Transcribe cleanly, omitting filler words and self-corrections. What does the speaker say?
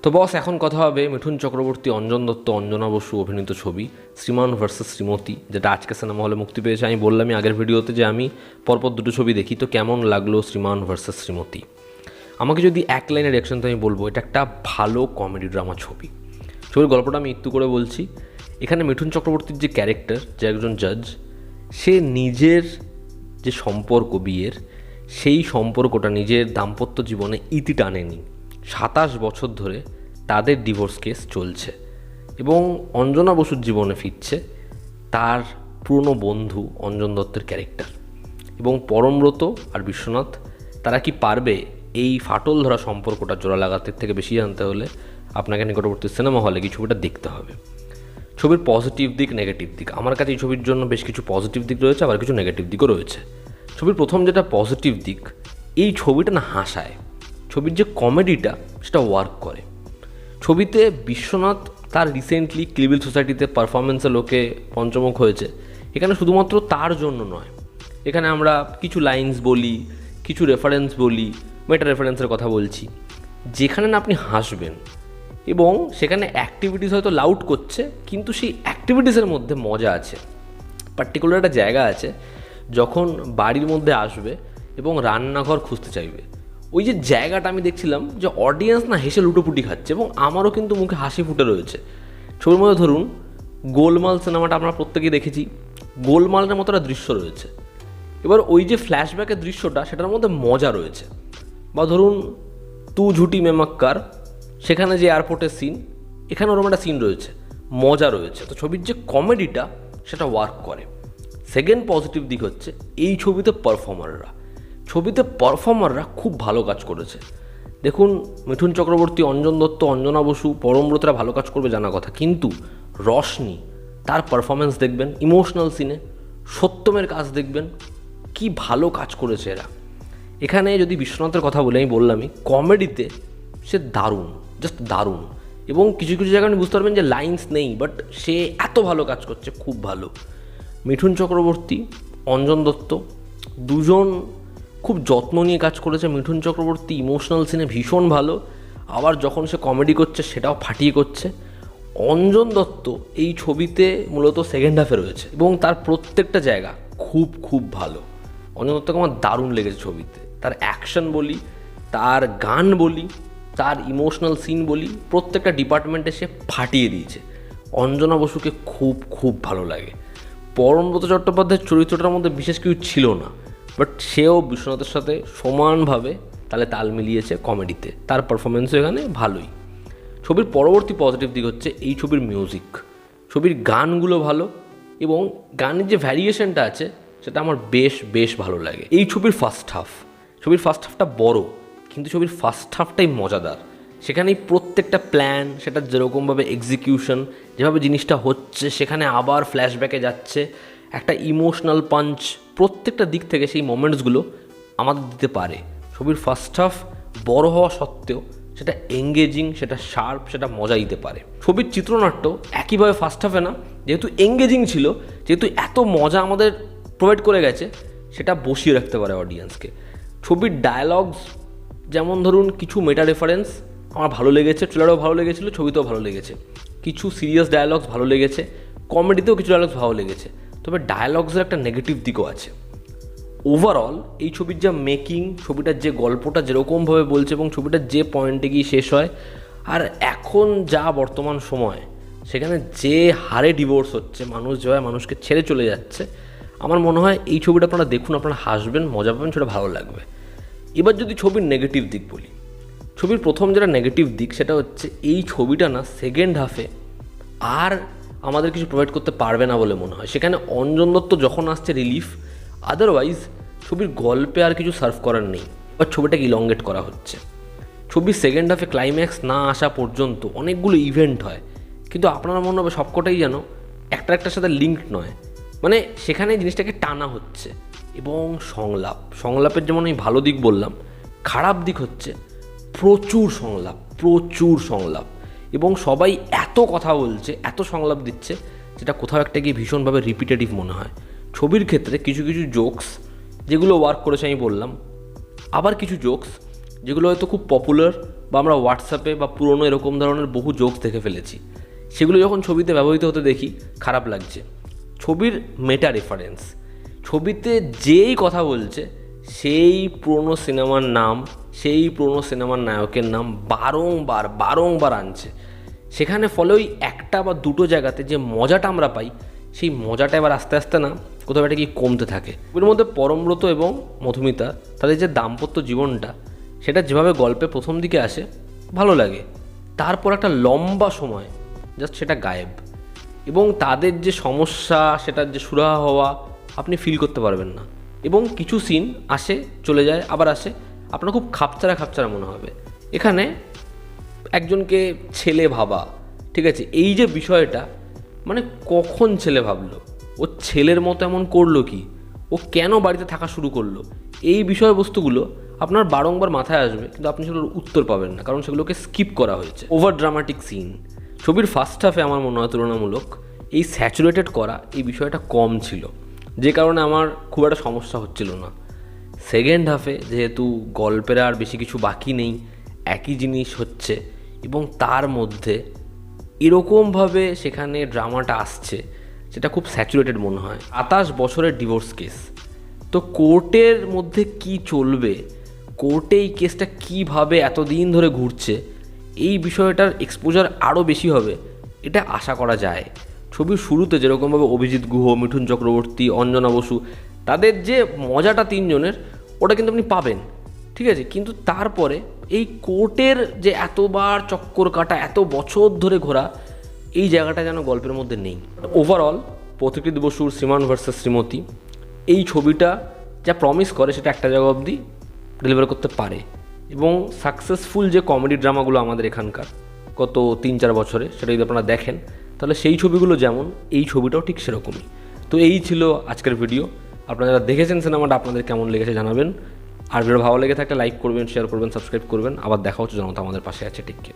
তো বস, এখন কথা হবে মিঠুন চক্রবর্তী, অঞ্জন দত্ত, অঞ্জনা বসু অভিনীত ছবি শ্রীমান ভার্সেস শ্রীমতী, যেটা আজকে সিনেমা হলে মুক্তি পেয়েছে। আমি বললামই আগের ভিডিওতে যে আমি পরপর দুটো ছবি দেখি। তো কেমন লাগলো শ্রীমান ভার্সেস শ্রীমতী? আমাকে যদি এক লাইনের রিয়াকশন তো আমি বলবো এটা একটা ভালো কমেডি ড্রামা ছবি। ছবির গল্পটা আমি একটু করে বলছি। এখানে মিঠুন চক্রবর্তীর যে ক্যারেক্টার, যে একজন জাজ, সে নিজের যে সম্পর্ক বিয়ের, সেই সম্পর্কটা নিজের দাম্পত্য জীবনে ইতি টানেনি। 27 বছর ধরে তাদের ডিভোর্স কেস চলছে এবং অঞ্জনা বসুর জীবনে ফিরছে তার পুরনো বন্ধু অঞ্জন দত্তের ক্যারেক্টার। এবং পরমব্রত আর বিশ্বনাথ, তারা কি পারবে এই ফাটল ধরা সম্পর্কটা জোড়া লাগাতে? থেকে বেশি জানতে হলে আপনাকে নিকটবর্তী সিনেমা হলে কি ছবিটা দেখতে হবে। ছবির পজিটিভ দিক, নেগেটিভ দিক, আমার কাছে এই ছবির জন্য বেশ কিছু পজিটিভ দিক রয়েছে, আবার কিছু নেগেটিভ দিকও রয়েছে। ছবির প্রথম যেটা পজিটিভ দিক, এই ছবিটা না হাসায়। ছবির যে কমেডিটা সেটা ওয়ার্ক করে। ছবিতে বিশ্বনাথ তার রিসেন্টলি ক্লিভিল সোসাইটিতে পারফরমেন্সে লোকে পঞ্চমুখ হয়েছে। এখানে শুধুমাত্র তার জন্য নয়, এখানে আমরা কিছু লাইন্স বলি, কিছু রেফারেন্স বলি, মেটা রেফারেন্সের কথা বলছি, যেখানে না আপনি হাসবেন এবং সেখানে অ্যাক্টিভিটিস হয়তো লাউড করছে, কিন্তু সেই অ্যাক্টিভিটিসের মধ্যে মজা আছে। পার্টিকুলার একটা জায়গা আছে যখন বাড়ির মধ্যে আসবে এবং রান্নাঘর খুঁজতে চাইবে, ওই যে জায়গাটা আমি দেখছিলাম যে অডিয়েন্স না হেসে লুটোপুটি খাচ্ছে এবং আমারও কিন্তু মুখে হাসি ফুটে রয়েছে। ছবির মধ্যে ধরুন গোলমাল সিনেমাটা আমরা প্রত্যেকেই দেখেছি, গোলমালের মতো একটা দৃশ্য রয়েছে। এবার ওই যে ফ্ল্যাশব্যাকের দৃশ্যটা, সেটার মধ্যে মজা রয়েছে। বা ধরুন তু ঝুটি মে মক্কার, সেখানে যে এয়ারপোর্টের সিন, এখানে ওরকম একটা সিন রয়েছে, মজা রয়েছে। তো ছবির যে কমেডিটা সেটা ওয়ার্ক করে। সেকেন্ড পজিটিভ দিক হচ্ছে এই ছবিতে পারফর্মাররা খুব ভালো কাজ করেছে। দেখুন, মিঠুন চক্রবর্তী, অঞ্জন দত্ত, অঞ্জনা বসু, পরমব্রতরা ভালো কাজ করবে জানা কথা, কিন্তু রশনি তার পারফরমেন্স দেখবেন, ইমোশনাল সিনে সত্যমের কাজ দেখবেন, কি ভালো কাজ করেছে এরা। এখানে যদি বিশ্বনাথের কথা বলে, আমি বললামই কমেডিতে সে দারুণ, জাস্ট দারুণ। এবং কিছু কিছু জায়গায় আপনি বুঝতে পারবেন যে লাইন্স নেই, বাট সে এত ভালো কাজ করছে, খুব ভালো। মিঠুন চক্রবর্তী, অঞ্জন দত্ত দুজন খুব যত্ন নিয়ে কাজ করেছে। মিঠুন চক্রবর্তী ইমোশনাল সিনে ভীষণ ভালো, আবার যখন সে কমেডি করছে সেটাও ফাটিয়ে করছে। অঞ্জন দত্ত এই ছবিতে মূলত সেকেন্ড হাফে রয়েছে এবং তার প্রত্যেকটা জায়গা খুব খুব ভালো। অঞ্জন দত্তকে আমার দারুণ লেগেছে ছবিতে। তার অ্যাকশন বলি, তার গান বলি, তার ইমোশনাল সিন বলি, প্রত্যেকটা ডিপার্টমেন্টে সে ফাটিয়ে দিয়েছে। অঞ্জনা বসুকে খুব খুব ভালো লাগে। পরমব্রত চট্টোপাধ্যায়ের চরিত্রটার মধ্যে বিশেষ কিছু ছিল না, বাট সেও বিশ্বনাথের সাথে সমানভাবে তাল মিলিয়েছে কমেডিতে। তার পারফরমেন্সও এখানে ভালোই। ছবির পরবর্তী পজিটিভ দিক হচ্ছে এই ছবির মিউজিক। ছবির গানগুলো ভালো এবং গানের যে ভ্যারিয়েশনটা আছে সেটা আমার বেশ ভালো লাগে। এই ছবির ফার্স্ট হাফটা বড়, কিন্তু ছবির ফার্স্ট হাফটাই মজাদার। সেখানেই প্রত্যেকটা প্ল্যান, সেটা যেরকমভাবে এক্সিকিউশন, যেভাবে জিনিসটা হচ্ছে, সেখানে আবার ফ্ল্যাশব্যাকে যাচ্ছে, একটা ইমোশনাল পাঞ্চ প্রত্যেকটা দিক থেকে সেই মোমেন্টসগুলো আমাদের দিতে পারে। ছবির ফার্স্ট হাফ বড় হওয়া সত্ত্বেও সেটা এঙ্গেজিং, সেটা শার্প, সেটা মজা দিতে পারে। ছবির চিত্রনাট্য একইভাবে ফার্স্ট হাফে না, যেহেতু এঙ্গেজিং ছিল, যেহেতু এত মজা আমাদের প্রোভাইড করে গেছে, সেটা বসিয়ে রাখতে পারে অডিয়েন্সকে। ছবির ডায়ালগস, যেমন ধরুন কিছু মেটা রেফারেন্স আমার ভালো লেগেছে, ট্রেলারেও ভালো লেগেছিলো, ছবিতেও ভালো লেগেছে। কিছু সিরিয়াস ডায়ালগস ভালো লেগেছে, কমেডিতেও কিছু ডায়ালগস ভালো লেগেছে। তবে ডায়ালগসের একটা নেগেটিভ দিকও আছে। ওভারঅল এই ছবির যা মেকিং, ছবিটার যে গল্পটা যেরকমভাবে বলছে এবং ছবিটার যে পয়েন্টে গিয়ে শেষ হয়, আর এখন যা বর্তমান সময় সেখানে যে হারে ডিভোর্স হচ্ছে, মানুষ যেভাবে মানুষকে ছেড়ে চলে যাচ্ছে, আমার মনে হয় এই ছবিটা আপনারা দেখুন, আপনারা হাসবেন, মজা পাবেন, সেটা ভালো লাগবে। এবার যদি ছবির নেগেটিভ দিক বলি, ছবির প্রথম যেটা নেগেটিভ দিক সেটা হচ্ছে এই ছবিটা না সেকেন্ড হাফে আর আমাদের কিছু প্রোভাইড করতে পারবে না বলে মনে হয়। সেখানে অঞ্জন দত্ত যখন আসছে রিলিফ, আদারওয়াইজ ছবির গল্পে আর কিছু সার্ভ করার নেই। এবার ছবিটাকে ইলংগেট করা হচ্ছে। ছবির সেকেন্ড হাফে ক্লাইম্যাক্স না আসা পর্যন্ত অনেকগুলো ইভেন্ট হয়, কিন্তু আপনারা মনে হবে সবকটাই যেন একটার সাথে লিঙ্কড নয়, মানে সেখানে জিনিসটাকে টানা হচ্ছে। এবং সংলাপের যেমন আমি ভালো দিক বললাম, খারাপ দিক হচ্ছে প্রচুর সংলাপ এবং সবাই এত কথা বলছে, এত সংলাপ দিচ্ছে, যেটা কোথাও একটা গিয়ে ভীষণভাবে রিপিটেটিভ মনে হয়। ছবির ক্ষেত্রে কিছু কিছু জোকস যেগুলো ওয়ার্ক করেছে আমি বললাম, আবার কিছু জোকস যেগুলো হয়তো খুব পপুলার বা আমরা হোয়াটসঅ্যাপে বা পুরনো এরকম ধরনের বহু জোকস দেখে ফেলেছি, সেগুলো যখন ছবিতে ব্যবহৃত হতে দেখি খারাপ লাগছে। ছবির মেটা রেফারেন্স, ছবিতে যেই কথা বলছে সেই পুরনো সিনেমার নাম, সেই পুরনো সিনেমার নায়কের নাম বারংবার আনছে। সেখানে ফলে ওই একটা বা দুটো জায়গাতে যে মজাটা আমরা পাই, সেই মজাটা এবার আস্তে আস্তে না কোথাও একটা কি কমতে থাকে। এর মধ্যে পরমব্রত এবং মধুমিতা তাদের যে দাম্পত্য জীবনটা, সেটা যেভাবে গল্পে প্রথম দিকে আসে ভালো লাগে, তারপর একটা লম্বা সময় জাস্ট সেটা গায়েব, এবং তাদের যে সমস্যা, সেটার যে সুরাহা হওয়া আপনি ফিল করতে পারবেন না। এবং কিছু সিন আসে, চলে যায়, আবার আসে, আপনার খুব খাপচারা মনে হবে। এখানে একজনকে ছেলে ভাবা, ঠিক আছে, এই যে বিষয়টা, মানে কখন ছেলে ভাবলো, ও ছেলের মতো এমন করলো কি, ও কেন বাড়িতে থাকা শুরু করলো, এই বিষয়বস্তুগুলো আপনার বারংবার মাথায় আসবে, কিন্তু আপনি সেগুলোর উত্তর পাবেন না, কারণ সেগুলোকে স্কিপ করা হয়েছে। ওভার ড্রামাটিক সিন ছবির ফার্স্ট হাফে আমার মনে হয় তুলনামূলক এই স্যাচুরেটেড করা এই বিষয়টা কম ছিল, যে কারণে আমার খুব একটা সমস্যা হচ্ছিল না। সেকেন্ড হাফে যেহেতু গল্পের আর বেশি কিছু বাকি নেই, একই জিনিস হচ্ছে, এবং তার মধ্যে এরকমভাবে সেখানে ড্রামাটা আসছে, সেটা খুব স্যাচুরেটেড মনে হয়। 27 বছরের ডিভোর্স কেস, তো কোর্টের মধ্যে কি চলবে, কোর্টে এই কেসটা কীভাবে এতদিন ধরে ঘুরছে, এই বিষয়টার এক্সপোজার আরও বেশি হবে এটা আশা করা যায়। ছবির শুরুতে যেরকমভাবে অভিজিৎ গুহ, মিঠুন চক্রবর্তী, অঞ্জনা বসু, তাদের যে মজাটা তিনজনের, ওটা কিন্তু আপনি পাবেন, ঠিক আছে, কিন্তু তারপরে এই কোর্টের যে এতবার চক্কর কাটা, এত বছর ধরে ঘোরা, এই জায়গাটা যেন গল্পের মধ্যে নেই। ওভারঅল পথিকৃৎ বসুর শ্রীমান ভার্সেস শ্রীমতী এই ছবিটা যা প্রমিস করে সেটা একটা জায়গা অবধি ডেলিভার করতে পারে, এবং সাকসেসফুল যে কমেডি ড্রামাগুলো আমাদের এখানকার গত 3-4 বছরে, সেটা যদি আপনারা দেখেন তাহলে সেই ছবিগুলো যেমন, এই ছবিটাও ঠিক সেরকমই। তো এই ছিল আজকের ভিডিও। আপনারা যারা দেখেছেন সিনেমাটা, আপনাদের কেমন লেগেছে জানাবেন। আর ভিডিও ভালো লেগে থাকলে লাইক করবেন, শেয়ার করবেন, সাবস্ক্রাইব করবেন। আবার দেখা হচ্ছে, জনতা আমাদের পাশে আছে। Take care.